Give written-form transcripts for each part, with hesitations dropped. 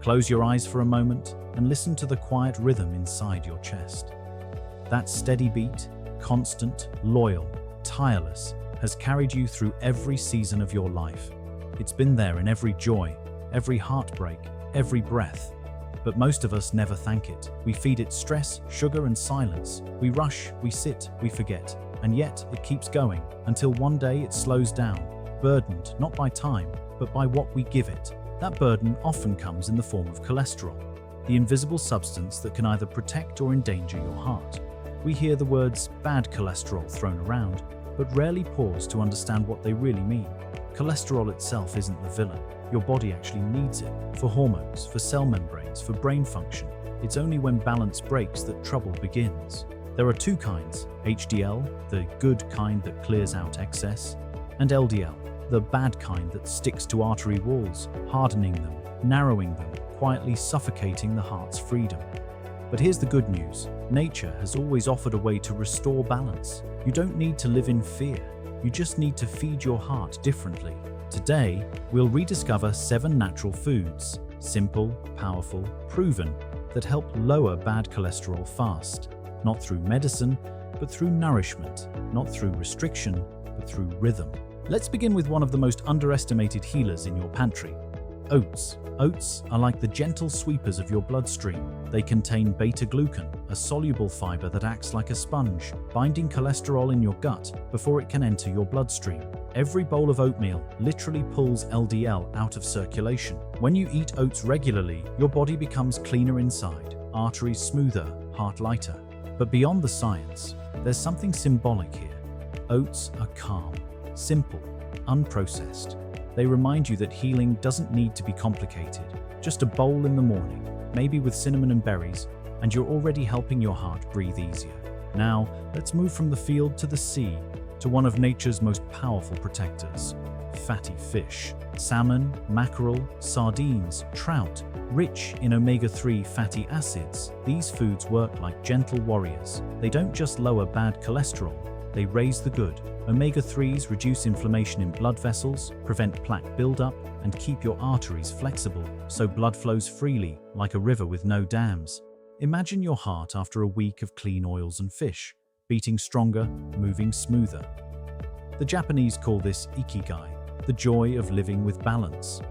Close your eyes for a moment and listen to the quiet rhythm inside your chest. That steady beat, constant, loyal, tireless, has carried you through every season of your life. It's been there in every joy, every heartbreak, every breath. But most of us never thank it. We feed it stress, sugar, and silence. We rush, we sit, we forget. And yet it keeps going until one day it slows down, burdened not by time, but by what we give it. That burden often comes in the form of cholesterol, the invisible substance that can either protect or endanger your heart. We hear the words bad cholesterol thrown around, but rarely pause to understand what they really mean. Cholesterol itself isn't the villain. Your body actually needs it for hormones, for cell membranes, for brain function. It's only when balance breaks that trouble begins. There are two kinds: HDL, the good kind that clears out excess, and LDL, the bad kind that sticks to artery walls, hardening them, narrowing them, quietly suffocating the heart's freedom. But here's the good news. Nature has always offered a way to restore balance. You don't need to live in fear. You just need to feed your heart differently. Today, we'll rediscover 7 natural foods, simple, powerful, proven, that help lower bad cholesterol fast. Not through medicine, but through nourishment. Not through restriction, but through rhythm. Let's begin with one of the most underestimated healers in your pantry: oats. Oats are like the gentle sweepers of your bloodstream. They contain beta-glucan, a soluble fiber that acts like a sponge, binding cholesterol in your gut before it can enter your bloodstream. Every bowl of oatmeal literally pulls LDL out of circulation. When you eat oats regularly, your body becomes cleaner inside, arteries smoother, heart lighter. But beyond the science, there's something symbolic here. Oats are calm, simple, unprocessed. They remind you that healing doesn't need to be complicated. Just a bowl in the morning, maybe with cinnamon and berries, and you're already helping your heart breathe easier. Now, let's move from the field to the sea, to one of nature's most powerful protectors: fatty fish. Salmon, mackerel, sardines, trout, rich in omega-3 fatty acids, these foods work like gentle warriors. They don't just lower bad cholesterol, they raise the good. Omega-3s reduce inflammation in blood vessels, prevent plaque buildup, and keep your arteries flexible, so blood flows freely, like a river with no dams. Imagine your heart after a week of clean oils and fish, beating stronger, moving smoother. The Japanese call this ikigai, the joy of living with balance.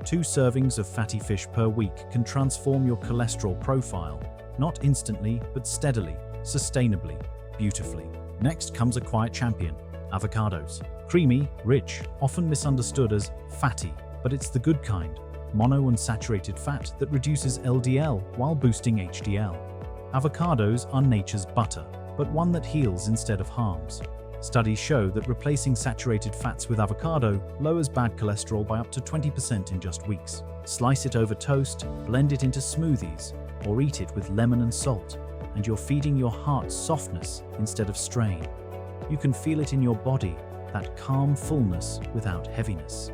2 servings of fatty fish per week can transform your cholesterol profile, not instantly, but steadily, sustainably, beautifully. Next comes a quiet champion: avocados. Creamy, rich, often misunderstood as fatty, but it's the good kind, monounsaturated fat that reduces LDL while boosting HDL. Avocados are nature's butter, but one that heals instead of harms. Studies show that replacing saturated fats with avocado lowers bad cholesterol by up to 20% in just weeks. Slice it over toast, blend it into smoothies, or eat it with lemon and salt, and you're feeding your heart softness instead of strain. You can feel it in your body, that calm fullness without heaviness.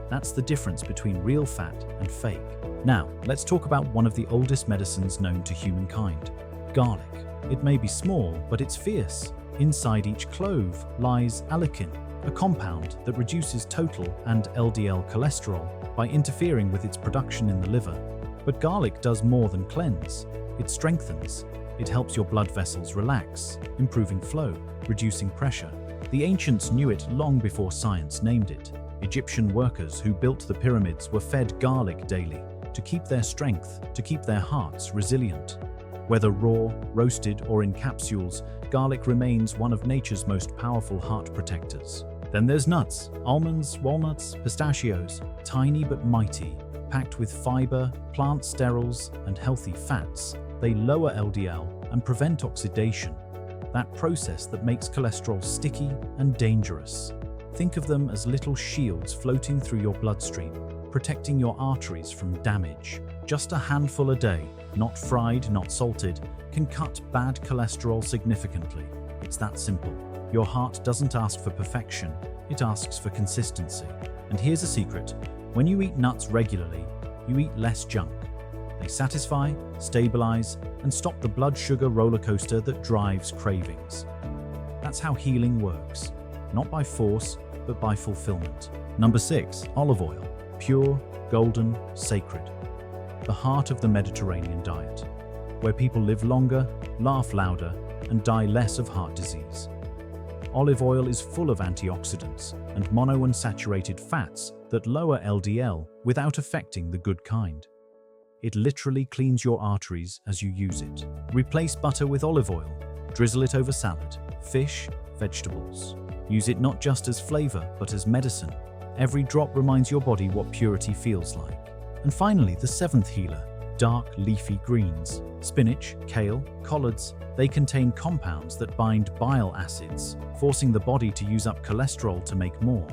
That's the difference between real fat and fake. Now, let's talk about one of the oldest medicines known to humankind: garlic. It may be small, but it's fierce. Inside each clove lies allicin, a compound that reduces total and LDL cholesterol by interfering with its production in the liver. But garlic does more than cleanse. It strengthens. It helps your blood vessels relax, improving flow, reducing pressure. The ancients knew it long before science named it. Egyptian workers who built the pyramids were fed garlic daily to keep their strength, to keep their hearts resilient. Whether raw, roasted, or in capsules, garlic remains one of nature's most powerful heart protectors. Then there's nuts: almonds, walnuts, pistachios, tiny but mighty, packed with fiber, plant sterols, and healthy fats. They lower LDL and prevent oxidation, that process that makes cholesterol sticky and dangerous. Think of them as little shields floating through your bloodstream, protecting your arteries from damage. Just a handful a day, not fried, not salted, can cut bad cholesterol significantly. It's that simple. Your heart doesn't ask for perfection, it asks for consistency. And here's a secret: when you eat nuts regularly, you eat less junk. They satisfy, stabilize, and stop the blood sugar roller coaster that drives cravings. That's how healing works, not by force, but by fulfillment. Number 6, olive oil. Pure, golden, sacred. the heart of the Mediterranean diet, where people live longer, laugh louder, and die less of heart disease. Olive oil is full of antioxidants and monounsaturated fats that lower LDL without affecting the good kind. It literally cleans your arteries as you use it. Replace butter with olive oil. Drizzle it over salad, fish, vegetables. Use it not just as flavor, but as medicine. Every drop reminds your body what purity feels like. And finally, the seventh healer, dark leafy greens. Spinach, kale, collards, they contain compounds that bind bile acids, forcing the body to use up cholesterol to make more.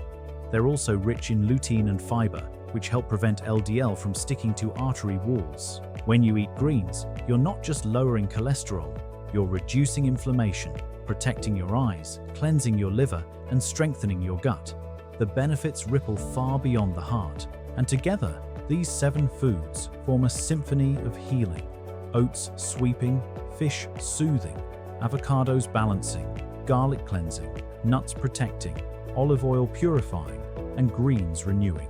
They're also rich in lutein and fiber, which help prevent LDL from sticking to artery walls. When you eat greens, you're not just lowering cholesterol, you're reducing inflammation, protecting your eyes, cleansing your liver, and strengthening your gut. The benefits ripple far beyond the heart, and together, these 7 foods form a symphony of healing. Oats sweeping, fish soothing, avocados balancing, garlic cleansing, nuts protecting, olive oil purifying, and greens renewing.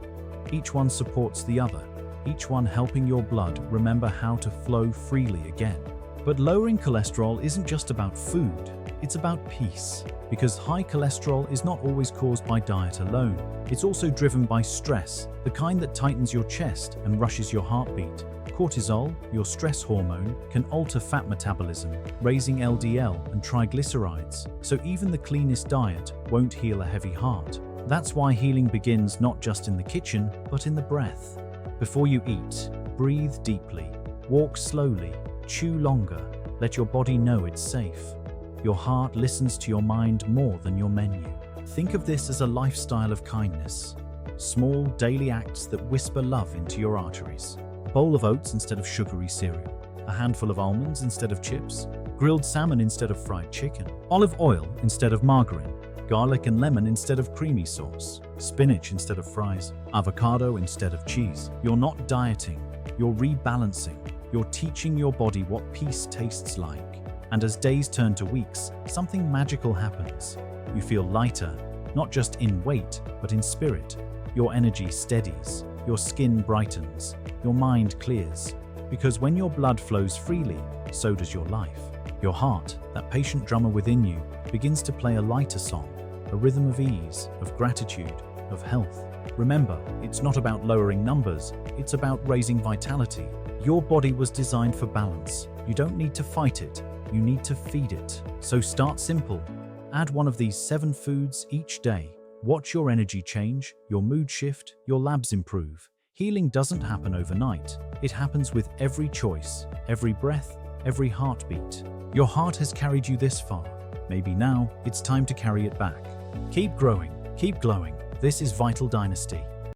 Each one supports the other, each one helping your blood remember how to flow freely again. But lowering cholesterol isn't just about food, it's about peace. Because high cholesterol is not always caused by diet alone. It's also driven by stress, the kind that tightens your chest and rushes your heartbeat. Cortisol, your stress hormone, can alter fat metabolism, raising LDL and triglycerides, so even the cleanest diet won't heal a heavy heart. That's why healing begins not just in the kitchen, but in the breath. Before you eat, breathe deeply, walk slowly, chew longer, let your body know it's safe. Your heart listens to your mind more than your menu. Think of this as a lifestyle of kindness. Small, daily acts that whisper love into your arteries. A bowl of oats instead of sugary cereal. A handful of almonds instead of chips. Grilled salmon instead of fried chicken. Olive oil instead of margarine. Garlic and lemon instead of creamy sauce. Spinach instead of fries. Avocado instead of cheese. You're not dieting. You're rebalancing. You're teaching your body what peace tastes like. And as days turn to weeks, something magical happens. You feel lighter, not just in weight, but in spirit. Your energy steadies, your skin brightens, your mind clears. Because when your blood flows freely, so does your life. Your heart, that patient drummer within you, begins to play a lighter song, a rhythm of ease, of gratitude, of health. Remember, it's not about lowering numbers, it's about raising vitality. Your body was designed for balance. You don't need to fight it. You need to feed it. So start simple. Add one of these 7 foods each day. Watch your energy change, your mood shift, your labs improve. Healing doesn't happen overnight. It happens with every choice, every breath, every heartbeat. Your heart has carried you this far. Maybe now it's time to carry it back. Keep growing, keep glowing. This is Vital Dynasty.